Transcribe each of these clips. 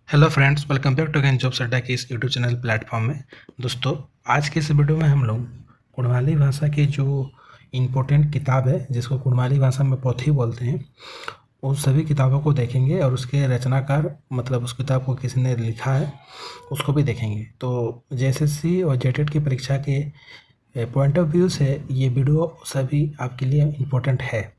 Hello friends, welcome back to again jobs Adda के इस YouTube channel platform में। दोस्तों, आज के इस वीडियो में हम लोग कुड़माली भाषा की जो इम्पोर्टेंट किताब है, जिसको कुड़माली भाषा में पोथी बोलते हैं, उन सभी किताबों को देखेंगे और उसके रचनाकार मतलब उस किताब को किसने लिखा है उसको भी देखेंगे। तो जेएसएससी और जेटेट की परीक्षा के पॉइंट ऑफ व्यू से ये वीडियो सभी आपके लिए इम्पोर्टेंट है।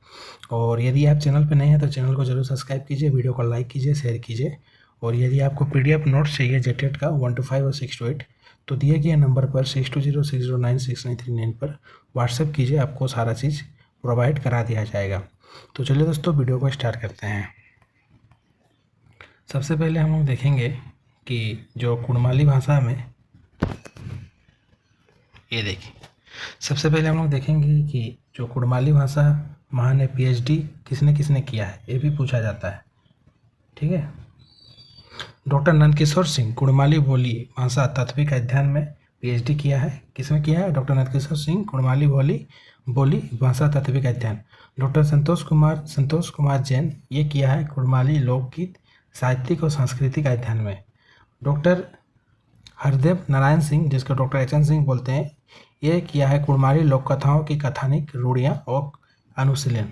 और यदि आप चैनल पर नए हैं तो चैनल को जरूर सब्सक्राइब कीजिए, वीडियो को लाइक कीजिए, शेयर कीजिए। और यदि आपको पीडीएफ नोट्स चाहिए जेटेट का 1 to 5 और 6 to 8 तो दिए गए नंबर पर 6206096939 पर व्हाट्सएप कीजिए, आपको सारा चीज़ प्रोवाइड करा दिया जाएगा। तो चलिए दोस्तों, वीडियो को स्टार्ट करते हैं। सबसे पहले हम लोग देखेंगे कि जो कुड़माली भाषा में, ये देखिए, सबसे पहले हम लोग देखेंगे कि जो कुड़माली भाषा महान है पीएचडी किसने किसने किया है, ये भी पूछा जाता है। ठीक है, डॉक्टर नंदकिशोर सिंह कुड़माली बोली भाषा तात्विक अध्ययन में पीएचडी किया है। किसमें किया है? डॉक्टर नंदकिशोर सिंह कुड़माली बोली भाषा तात्विक अध्ययन। डॉक्टर संतोष कुमार जैन, ये किया है कुड़माली लोकगीत साहित्यिक और सांस्कृतिक अध्ययन में। डॉक्टर हरदेव नारायण सिंह, जिसको डॉक्टर एचएन सिंह बोलते हैं, ये किया है कुड़माली लोक कथाओं की कथानिक रूढ़ियाँ और अनुशीलन।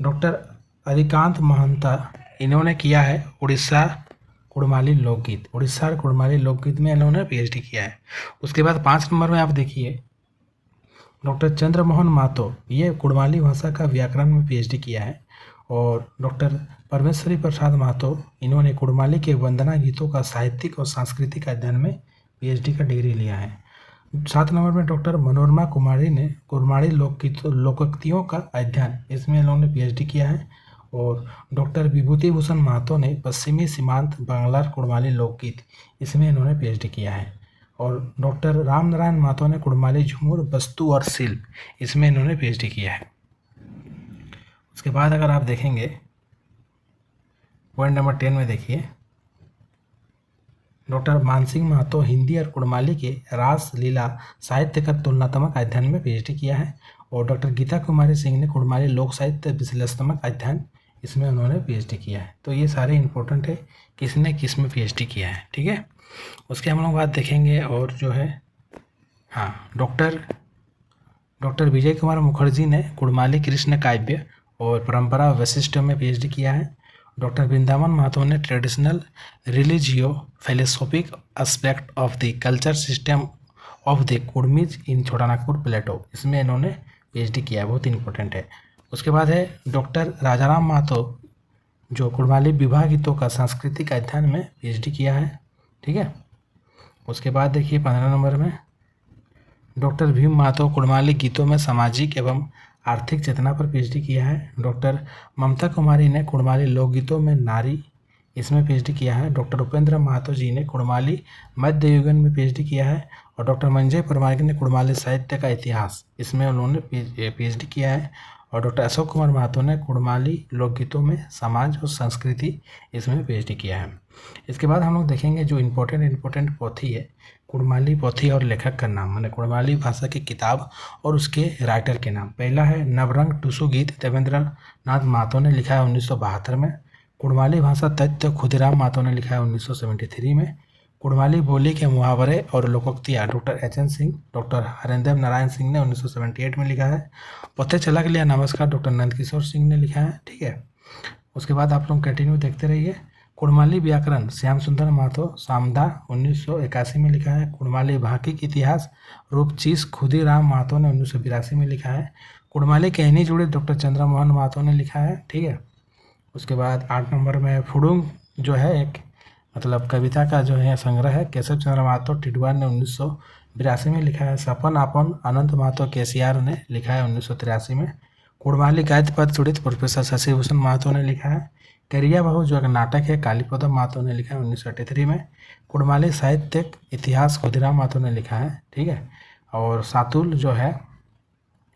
डॉक्टर अधिकांत महंता, इन्होंने किया है उड़ीसा कुड़माली लोकगीत में इन्होंने पीएचडी किया है। उसके बाद 5 नंबर में आप देखिए डॉक्टर चंद्रमोहन महतो, ये कुड़माली भाषा का व्याकरण में पीएचडी किया है। और डॉक्टर परमेश्वरी प्रसाद महतो, इन्होंने कुड़माली के वंदना गीतों का साहित्यिक और सांस्कृतिक अध्ययन में पीएचडी का डिग्री लिया है। 7 नंबर में डॉक्टर मनोरमा कुमारी ने कुड़माली लोकोक्तियों का अध्ययन, इसमें इन्होंने पीएचडी किया है। और डॉक्टर विभूति भूषण महतो ने पश्चिमी सीमांत बांग्लार कुड़माली लोकगीत, इसमें इन्होंने पीएचडी किया है। और डॉक्टर राम नारायण महतो ने कुड़माली झूमर वस्तु और शिल्प, इसमें इन्होंने पीएचडी किया है। उसके बाद अगर आप देखेंगे पॉइंट नंबर 10 में देखिए, डॉक्टर मानसिंह महतो हिंदी और कुड़माली के रास लीला साहित्य का तुलनात्मक अध्ययन में पीएचडी किया है। और डॉक्टर गीता कुमारी सिंह ने कुड़माली लोक साहित्य विश्लेषणात्मक अध्ययन, इसमें उन्होंने पीएचडी किया है। तो ये सारे इंपॉर्टेंट है किसने किस में पीएचडी किया है। ठीक है, उसके हम लोग बात देखेंगे। और जो है, हाँ, डॉक्टर विजय कुमार मुखर्जी ने कुड़माली कृष्ण काव्य और परंपरा वैशिष्ट में पीएचडी किया है। डॉक्टर वृंदावन महतो ने traditional religio philosophic aspect of the culture system of the Kurmis in Chotanagpur plateau, इसमें इन्होंने पीएचडी किया है, बहुत इंपॉर्टेंट है। उसके बाद है डॉक्टर राजाराम महतो, जो कुड़माली विवाह गीतों का सांस्कृतिक अध्ययन में पीएचडी किया है। ठीक है, उसके बाद देखिए 15 नंबर में डॉक्टर भीम महतो कुड़माली गीतों में सामाजिक एवं आर्थिक चेतना पर पीएचडी किया है। डॉक्टर ममता कुमारी ने कुड़माली लोकगीतों में नारी, इसमें पीएचडी किया है। डॉक्टर उपेंद्र महतो जी ने कुड़माली मध्य युगन में पीएचडी किया है। और डॉक्टर मंजय परमार ने कुड़माली साहित्य का इतिहास, इसमें उन्होंने पीएचडी किया है। और डॉक्टर अशोक कुमार महतो ने कुड़माली लोकगीतों में समाज और संस्कृति, इसमें पीएचडी किया है। इसके बाद हम लोग देखेंगे जो इम्पोर्टेंट पोथी है, कुड़माली पोथी और लेखक का नाम, माने कुड़माली भाषा की किताब और उसके राइटर के नाम। पहला है नवरंग टुसु गीत, देवेंद्र नाथ महतो ने लिखा है 1972 में। कुड़माली भाषा तथ्य खुदीराम महतो ने लिखा है 1973 में। कुड़माली बोली के मुहावरे और लोकोक्तियाँ doctor H N Singh, doctor Harendra Narayan Singh ने 1978 में लिखा है। पते चला के लिए नमस्कार डॉक्टर नंदकिशोर सिंह ने लिखा है। ठीक है, उसके बाद आप लोग कंटिन्यू देखते रहिए। कुड़माली व्याकरण श्याम सुंदर महतो सामदा 1981 में लिखा है। कुड़माली भाकिक इतिहास रूपचीस खुदीराम महतो ने 1982 में लिखा है। कुड़माली कहनी जुड़ी डॉक्टर चंद्रमोहन महतो ने लिखा है। ठीक है, उसके बाद 8 नंबर में फुडुंग, जो है एक मतलब कविता का जो है संग्रह है, केशव चंद्र महतो टिडवार ने 1982 में लिखा है। सपन आपन अनंत महतो केसीआर ने लिखा है 1983 में। कुड़माली गायत पद चुड़ित प्रोफेसर शशिभूषण महतो ने लिखा है। करिया बहू, जो एक नाटक है, कालीपद महतो ने लिखा है 1983 में। कुड़माली साहित्यिक इतिहास खुदीराम महतो ने लिखा है। ठीक है, और सातुल जो है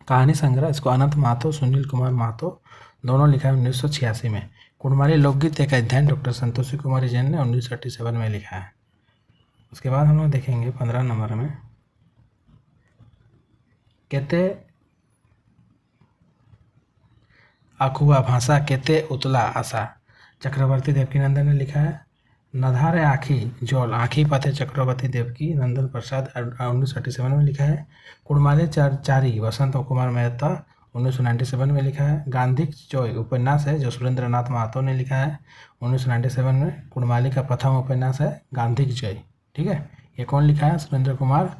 कहानी संग्रह, इसको अनंत महतो सुनील कुमार महतो दोनों लिखा है 1986 में। कुड़माली लोकगीत एक अध्ययन डॉक्टर संतोषी कुमारी जैन ने 1987 में लिखा है। उसके बाद हम लोग देखेंगे 15 नंबर में कहते अखुआ भाषा केते उतला आशा, चक्रवर्ती देवकीनंदन ने लिखा है। नधारे आँखी जोल आँखी पाते चक्रवर्ती देवकी नंदन प्रसाद 1937 में लिखा है। कुड़माली चारी वसंत कुमार मेहता 1997 में लिखा है। गांधी चोय उपन्यास है जो सुरेंद्र नाथ महतो ने लिखा है 1997 में। कुड़माली का प्रथम उपन्यास है गांधी चोय, ठीक है। ये कौन लिखा है? सुरेंद्र कुमार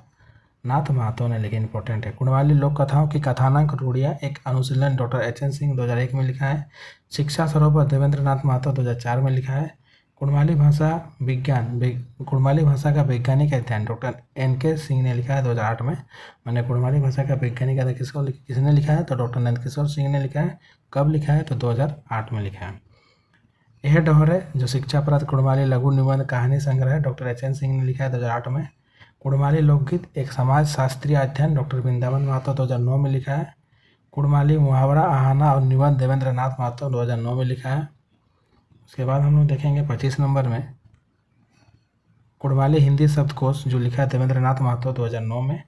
नाथ महतो ने, लेकिन इंपॉर्टेंट है। कुड़माली लोक कथाओं की कथानक रूढ़ियाँ एक अनुशीलन डॉक्टर एच.एन. सिंह 2001 में लिखा है। शिक्षा सरोवर देवेंद्र नाथ महतो 2004 में लिखा है। कुड़माली भाषा कुड़माली भाषा का वैज्ञानिक अध्ययन डॉक्टर N.K. सिंह ने लिखा है 2008 में। मैंने कुड़माली भाषा का वैज्ञानिक अध्ययन किसने लिखा है? तो डॉक्टर नंदकिशोर सिंह ने लिखा है। कब लिखा है? तो 2008 में लिखा है। यह डोहरे जो शिक्षाप्रद कुड़माली लघु निबंध कहानी संग्रह है डॉक्टर H.N. सिंह ने लिखा है 2008 में। कुड़माली लोकगीत एक समाज शास्त्रीय अध्ययन डॉक्टर वृंदावन महतो 2009 में लिखा है। कुड़माली मुहावरा आहाना और निबंध देवेंद्र नाथ महतो 2009 में लिखा है। उसके बाद हम लोग देखेंगे 25 नंबर में कुड़माली हिंदी शब्दकोश जो लिखा है देवेंद्र नाथ महतो 2009 में।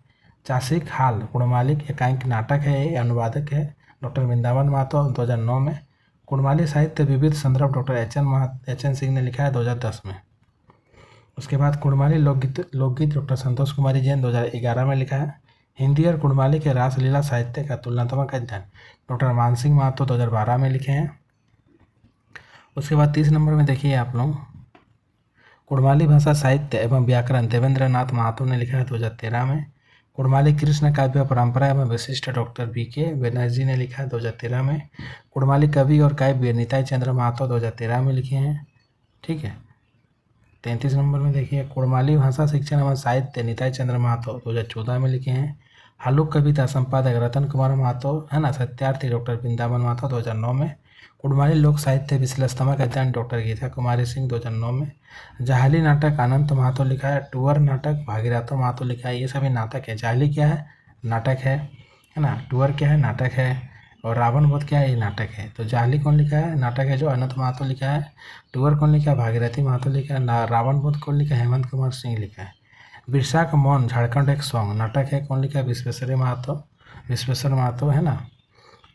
चासिक हाल कुड़माली एकांक नाटक है, ये अनुवादक है डॉक्टर वृंदावन महतो 2009 में। कुड़माली साहित्य विविध संदर्भ डॉक्टर H.N. सिंह ने लिखा है 2010 में। उसके बाद कुड़माली लोकगीत डॉक्टर संतोष कुमारी जैन 2011 में लिखा है। हिंदी और कुड़माली के रासलीला साहित्य का तुलनात्मक अध्ययन डॉक्टर मानसिंह महतो 2012 में लिखे हैं। उसके बाद 30 नंबर में देखिए आप लोग कुड़माली भाषा साहित्य एवं व्याकरण देवेंद्र नाथ महतो ने लिखा है 2013 में। कुड़माली कृष्ण काव्य परंपरा एवं विशिष्ट डॉक्टर B.K. बनर्जी ने लिखा है 2013 में। कुड़माली कवि और काव्य निताई चंद्र महतो 2013 में लिखे हैं, ठीक है। 33 नंबर में देखिए कुड़माली भाषा शिक्षण एवं साहित्य निताई चंद्र महतो 2014 में लिखे हैं। हल्लुक कविता संपादक रतन कुमार महतो है ना, सत्यार्थी डॉक्टर वृंदावन महतो 2009 में। कुड़माली लोक साहित्य विश्लेषणात्मक अध्ययन डॉक्टर गीता कुमारी सिंह 2009 में। जाहली नाटक अनंत महतो लिखा है। टूअर नाटक भागीरथ महतो लिखा है। ये सभी नाटक है। जाहली क्या है? नाटक है ना। टूअर क्या है? नाटक है। और रावण वध क्या है? ये नाटक है। तो जाहली कौन लिखा है? नाटक है जो अनंत महतो लिखा है। टूअर कौन लिखा है? भागीरथी महतो लिखा है। रावण वध कौन लिखा है? हेमंत कुमार सिंह लिखा है। बिरसा मौन झारखंड एक सॉन्ग नाटक है। कौन लिखा है? विश्वेश्वर महतो है ना।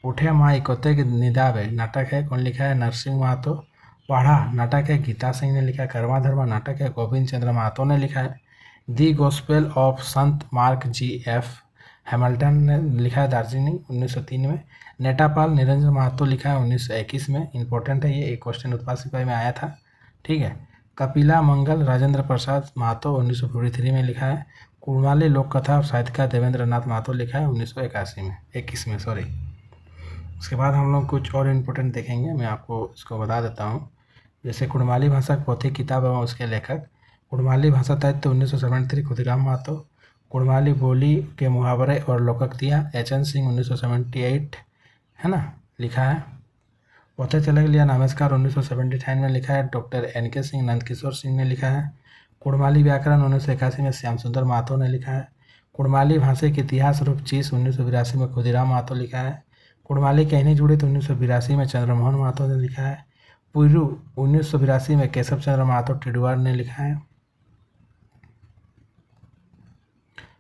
उठे माई कोते की निदावे नाटक है। कौन लिखा है? नरसिंह महतो। पढ़ा नाटक है। गीता सिंह ने लिखा है। कर्मा धर्मा नाटक है। गोविंद चंद्र महतो ने लिखा है। दी gospel of Sant mark G.F. Hamilton ने लिखा है दार्जिलिंग 1903 में। नेटापाल निरंजन महतो लिखा है 1921 में। इंपॉर्टेंट है ये, एक क्वेश्चन उत्पाद सिपाही में आया था, ठीक है। कपिला मंगल राजेंद्र प्रसाद महतो 1943 में लिखा है। कुड़माली लोक कथा और साहित्यकार देवेंद्र नाथ महतो लिखा है 1921 में सॉरी। उसके बाद हम लोग कुछ और इम्पोर्टेंट देखेंगे, मैं आपको इसको बता देता हूँ। जैसे कुड़माली भाषा पोथी किताब एवं उसके लेखक कुड़माली भाषा साहित्य 1973 खुदीराम महतो। कुड़माली बोली के मुहावरे और लोकोक्तियाँ H.N. सिंह 1978 है ना लिखा है। पता चला लिया नमस्कार 1979 में लिखा है डॉक्टर N.K. सिंह नंदकिशोर सिंह ने लिखा है। कुड़माली व्याकरण 1981 में श्याम सुंदर महतो ने लिखा है। कुड़माली भाषा के इतिहास रूप चीज 1982 में खुदीराम महतो लिखा है। कुड़माली कहनी जुड़ी 1982 में चंद्रमोहन महतो ने लिखा है। पुरू 1982 में केशव चंद्र महतो टिडवार ने लिखा है।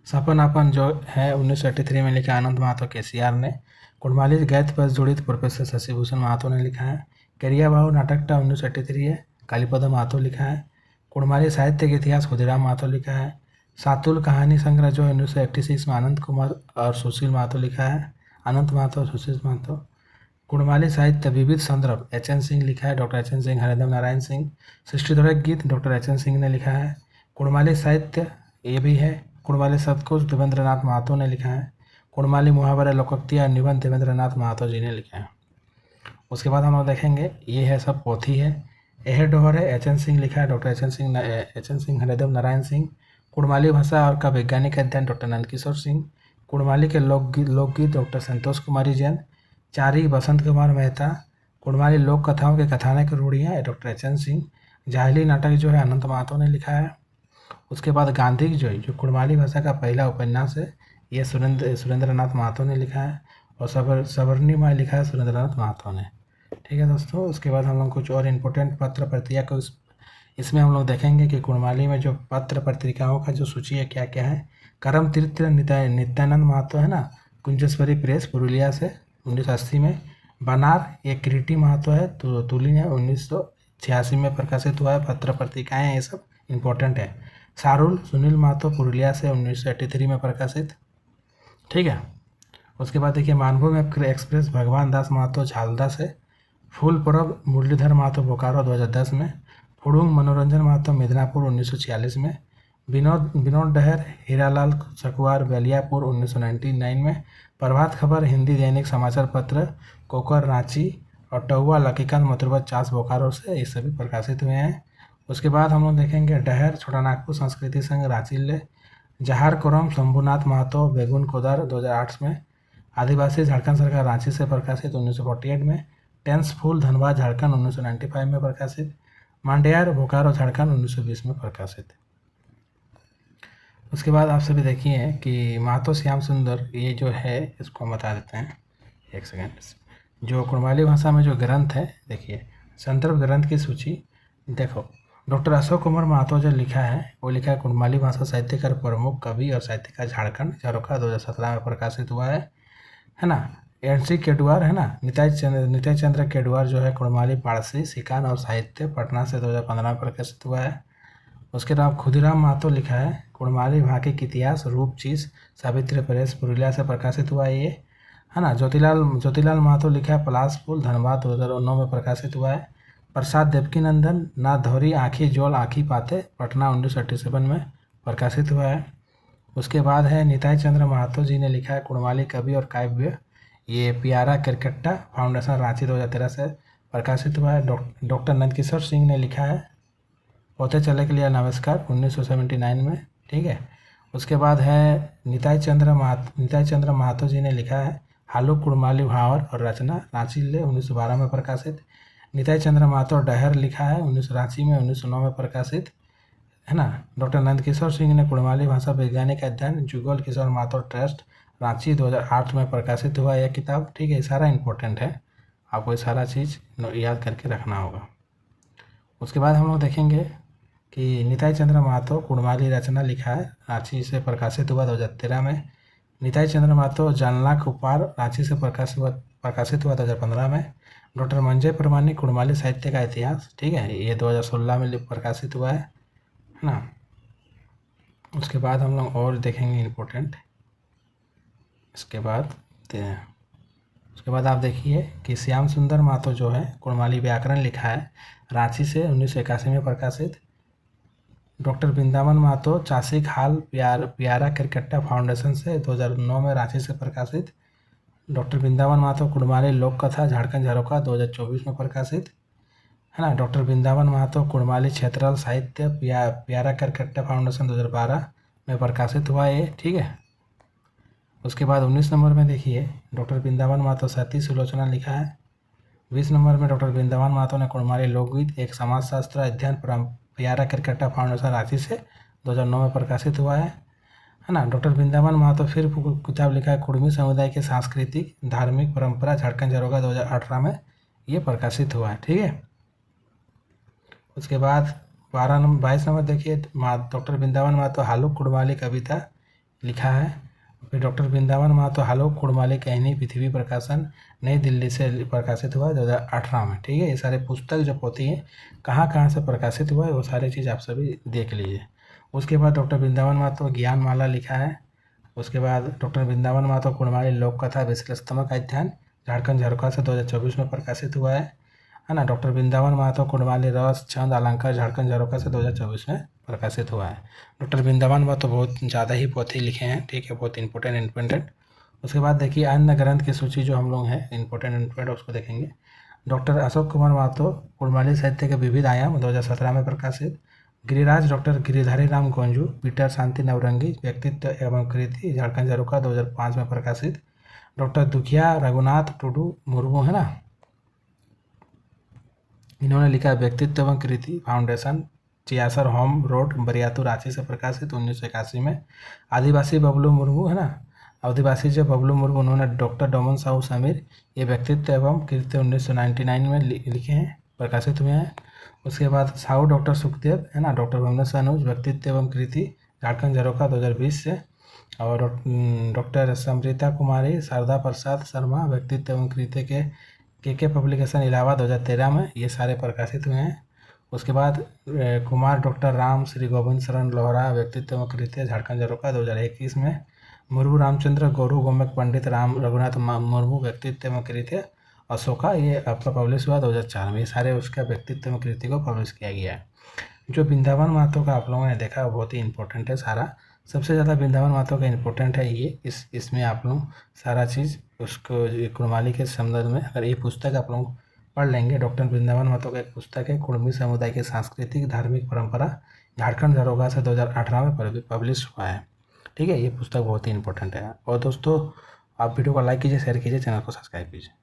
सपन जो है 1983 में लिखा आनंद महतो KCR ने। कुड़माली गैत पर जुड़ित प्रोफेसर शशिभूषण महतो ने लिखा है। करिया बाहू नाटकटा 1983 है, कालीपद महतो लिखा है। कुड़माली साहित्य के इतिहास खुदीराम महतो लिखा है। सातुल कहानी संग्रह जो 1986 में आनंद कुमार और सुशील महतो लिखा है, अनंत महतो और सुशील महतो। कुड़माली साहित्य विविध संदर्भ H.N. सिंह लिखा है, डॉक्टर H.N. सिंह हरिदम नारायण सिंह। सृष्टिधरक गीत डॉक्टर H.N. सिंह ने लिखा है। कुड़माली साहित्य ये भी है। कुड़माली शब्दकोश देवेंद्र नाथ महतो ने लिखा है। कुड़माली मुहावरे लोकोक्तियाँ निबंध देवेंद्र नाथ महतो जी ने लिखा है। उसके बाद हम लोग देखेंगे ये है सब पोथी है। यह डोहर है H.N. सिंह लिखा है, डॉक्टर H.N. सिंह हरिदम नारायण सिंह। कुड़माली भाषा और का वैज्ञानिक अध्ययन डॉक्टर नंदकिशोर सिंह। कुड़माली के लोकगीत डॉक्टर संतोष कुमारी जैन। चारी बसंत कुमार मेहता। कुड़माली लोक कथाओं के कथानक रूढ़ियाँ डॉक्टर H.N. सिंह। जाहली नाटक जो है अनंत महतो ने लिखा है। उसके बाद गांधी जो कुड़माली भाषा का पहला उपन्यास है, ये सुरेंद्र नाथ महतो ने लिखा है। और सवर्णी माई लिखा है सुरेंद्र नाथ महतो ने, ठीक है दोस्तों। उसके बाद हम लोग कुछ और इम्पोर्टेंट पत्र पत्रिका को इसमें हम लोग देखेंगे कि कुड़माली में जो पत्र पत्रिकाओं का जो सूची है क्या क्या है। करम तीर्थ नित्यानंद महतो है ना, कुंजेश्वरी प्रेस पुरुलिया से 1980 में। बनार ये क्रीटी महतो है, तो तुलिन है 1986 में प्रकाशित हुआ है। पत्र पत्रिकाएँ ये सब इम्पोर्टेंट है। सारुल सुनील महतो पुरुलिया से 1983 में प्रकाशित, ठीक है। उसके बाद देखिए मानभूम एक्सप्रेस भगवान दास महतो झालदा से, फूल परब मुरलीधर महतो बोकारो 2010 में, फुड़ुंग मनोरंजन महतो मिदनापुर 1946 में, विनोद डहर हीरालाल सकुआर बलियापुर 1999 में, प्रभात खबर हिंदी दैनिक समाचार पत्र कोकर रांची और टहुआ लकीकांत मतुरबत चास बोकारो से ये सभी प्रकाशित हुए हैं। उसके बाद हम लोग देखेंगे डहर छोटा नागपुर संस्कृति संघ रांची ले, जहार कोरम शंभुनाथ महतो बेगुन कोदार 2008 में, आदिवासी झारखंड सरकार रांची से प्रकाशित 1948 में, टेंस फूल धनबाद झारखंड 1995 में प्रकाशित, मांडेयार बोकारो झारखंड 1920 में प्रकाशित। उसके बाद आप सभी देखिए कि महतो श्याम सुंदर ये जो है इसको हम बता देते हैं, एक सेकेंड। जो कुड़माली भाषा में जो ग्रंथ है देखिए संदर्भ ग्रंथ की सूची देखो, डॉक्टर अशोक कुमार महतो जो लिखा है वो लिखा है कुड़माली भाषा साहित्यकार प्रमुख कवि और साहित्यकार झारखंड झरोखा 2017 में प्रकाशित हुआ है ना। एन.सी. केडवार है ना, निताई चंद्र केडवार जो है कुड़माली पारसी सिकान और साहित्य पटना से 2015 में प्रकाशित हुआ है। उसके बाद खुदीराम महतो लिखा है कुड़माली भाषा के इतिहास रूप चीज सावित्री प्रेस पुरुलिया से प्रकाशित हुआ है ये, है ना। ज्योतिलाल महतो लिखा है पलाश फूल धनबाद 2009 में प्रकाशित हुआ है। प्रसाद देवकीनंदन ना धौरी आँखी जोल आँखी पाते पटना 1987 में प्रकाशित हुआ है। उसके बाद है निताई चंद्र महतो जी ने लिखा है कुड़माली कवि और काव्य, ये प्यारा किरकट्टा फाउंडेशन रांची 2013 से प्रकाशित हुआ है। डॉक्टर नंदकिशोर सिंह ने लिखा है होते चले के लिए नमस्कार 1979 में, ठीक है। उसके बाद है निताई चंद्र महतो जी ने लिखा है हालू कुड़माली भावर और रचना रांची ले 1912 में प्रकाशित। निताई चंद्र महतो डहर लिखा है रांची में 1909 में प्रकाशित, है ना। डॉक्टर नंदकिशोर सिंह ने कुड़माली भाषा वैज्ञानिक अध्ययन जुगल किशोर महतो ट्रस्ट रांची 2008 में प्रकाशित हुआ यह किताब, ठीक है। सारा इम्पोर्टेंट है, आपको ये सारा चीज़ याद करके रखना होगा। उसके बाद हम लोग देखेंगे कि निताई चंद्र महतो कुड़माली रचना लिखा है रांची से प्रकाशित हुआ 2013 में। निताई चंद्र महतो जानला कुपार रांची से प्रकाशित हुआ 2015 में। डॉक्टर मंजय प्रमाणिक कुड़माली साहित्य का इतिहास, ठीक है, ये 2016 में प्रकाशित हुआ है ना। उसके बाद हम लोग और देखेंगे इम्पोर्टेंट। उसके बाद आप देखिए कि श्याम सुंदर महतो जो है कुड़माली व्याकरण लिखा है रांची से 1981 में प्रकाशित। डॉक्टर वृंदावन महतो चासी खाल प्यारा किरकट्टा फाउंडेशन से 2009 में रांची से प्रकाशित। डॉक्टर वृंदावन महतो कुड़माली लोक कथा झारखंड झरोखा 2024 में प्रकाशित, है ना। डॉक्टर वृंदावन महतो कुड़माली क्षेत्रल साहित्य प्यारा किरकट्टा फाउंडेशन 2012 में प्रकाशित हुआ ये, ठीक है। उसके बाद 19 नंबर में देखिए डॉक्टर वृंदावन महतो सती सुलोचना लिखा है। 20 नंबर में डॉक्टर वृंदावन महतो ने कुड़माली लोकगीत एक समाजशास्त्र अध्ययन प्यारा किरकट्टा फाउंडेशन रांची से 2009 में प्रकाशित हुआ है ना। डॉक्टर वृंदावन महतो फिर किताब लिखा है कुड़मी समुदाय के सांस्कृतिक धार्मिक परंपरा झारखंड झरोखा 2018 में ये प्रकाशित हुआ है, ठीक है। उसके बाद 22 नंबर देखिए डॉक्टर वृंदावन महतो हालू कुड़माली कविता लिखा है। फिर डॉक्टर वृंदावन महतो हालू कुड़माली कहनी पृथ्वी प्रकाशन नई दिल्ली से प्रकाशित हुआ 2018 में, ठीक है। ये सारे पुस्तक जो पोथी हैं कहाँ से प्रकाशित हुआ है वो सारी चीज़ आप सभी देख लीजिए। उसके बाद डॉक्टर वृंदावन महतो ज्ञान माला लिखा है। उसके बाद डॉक्टर वृंदावन महतो कुड़माली लोक कथा विश्लेषणात्मक अध्ययन झारखंड झरोखा से 2024 में प्रकाशित हुआ है ना। डॉक्टर वृंदावन महतो कुड़माली रस छंद अलंकार झारखंड झरोखा से 2024 में प्रकाशित हुआ है। डॉक्टर वृंदावन महतो बहुत ज़्यादा ही पोथी लिखे हैं, ठीक है, बहुत इंपॉर्टेंट। उसके बाद देखिए अन्य ग्रंथ की सूची जो हम लोग हैं इंपॉर्टेंट उसको देखेंगे। डॉक्टर अशोक कुमार महतो कुड़माली साहित्य के विविध आयाम 2017 में प्रकाशित। गिरिराज डॉक्टर गिरिधारी राम गोंजू पीटर शांति नवरंगी व्यक्तित्व एवं कृति झारखंड झरोखा 2005 में प्रकाशित। डॉक्टर दुखिया रघुनाथ टुडू मुर्मू, है ना, इन्होंने लिखा व्यक्तित्व एवं कृति foundation Chiyasar home road Bariatu Ranchi से प्रकाशित 1981 में। आदिवासी बबलू मुर्मू, है ना, आदिवासी जो बबलू मुर्मू उन्होंने डॉक्टर डोमन साहू समीर ये व्यक्तित्व एवं कृति 1999 में लिखे हैं, प्रकाशित हुए हैं। उसके बाद साहू डॉक्टर सुखदेव, है ना, डॉक्टर भुवनेश्वर अनुज व्यक्तित्व एवं कृति झारखंड झरोखा 2020 से। और डॉक्टर समृता कुमारी शारदा प्रसाद शर्मा व्यक्तित्व एवं कृति के के पब्लिकेशन इलाहाबाद 2013 में ये सारे प्रकाशित हुए हैं। उसके बाद कुमार डॉक्टर राम श्री गोविंद शरण लोहरा व्यक्तित्व में कृत्य झारखंड झरोखा 2021 में। मुर्मू रामचंद्र गोरू गोमक पंडित राम रघुनाथ मुर्मू व्यक्तित्व में कृत्य अशोका, ये आपका पब्लिश हुआ 2004 में। ये सारे उसका व्यक्तित्व में कृति को पब्लिश किया गया है। जो वृंदावन महतो का आप लोगों ने देखा वो बहुत ही इंपॉर्टेंट है सारा, सबसे ज़्यादा वृंदावन महतो का इंपॉर्टेंट है ये। इसमें आप लोग सारा चीज़ उसको कुड़माली के संदर्भ में, अगर ये पुस्तक आप लोग पढ़ लेंगे, डॉक्टर वृंदावन महतो का एक पुस्तक है कुड़मी समुदाय की सांस्कृतिक धार्मिक परंपरा, झारखंड झरोखा से 2018 में पब्लिश हुआ है। ठीक है, ये पुस्तक बहुत ही इंपॉर्टेंट है। और दोस्तों आप वीडियो को लाइक कीजिए, शेयर कीजिए, चैनल को सब्सक्राइब कीजिए।